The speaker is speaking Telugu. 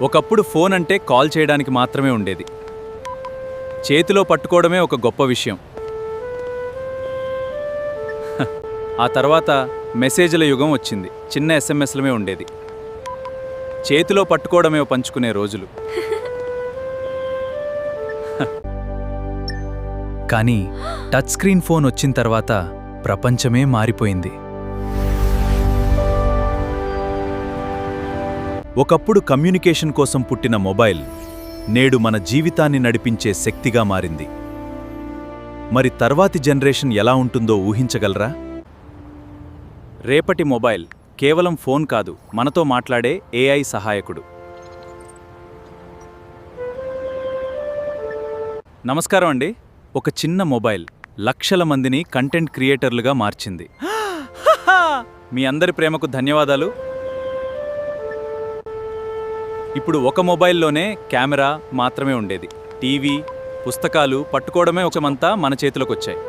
ఒకప్పుడు ఫోన్ అంటే కాల్ చేయడానికి మాత్రమే ఉండేది. చేతిలో పట్టుకోవడమే ఒక గొప్ప విషయం. ఆ తర్వాత మెసేజ్ల యుగం వచ్చింది. చిన్న ఎస్ఎంఎస్లమే ఉండేది. చేతిలో పట్టుకోవడమే పంచుకునే రోజులు. కానీ టచ్ స్క్రీన్ ఫోన్ వచ్చిన తర్వాత ప్రపంచమే మారిపోయింది. ఒకప్పుడు కమ్యూనికేషన్ కోసం పుట్టిన మొబైల్ నేడు మన జీవితాన్ని నడిపించే శక్తిగా మారింది. మరి తర్వాతి జనరేషన్ ఎలా ఉంటుందో ఊహించగలరా? రేపటి మొబైల్ కేవలం ఫోన్ కాదు, మనతో మాట్లాడే ఏఐ సహాయకుడు. నమస్కారం అండి. ఒక చిన్న మొబైల్ లక్షల మందిని కంటెంట్ క్రియేటర్లుగా మార్చింది. మీ అందరి ప్రేమకు ధన్యవాదాలు. ఇప్పుడు ఒక మొబైల్లోనే కెమెరా మాత్రమే ఉండేది. టీవీ, పుస్తకాలు పట్టుకోవడమే ఒకమంతా మన చేతిలోకొచ్చాయి.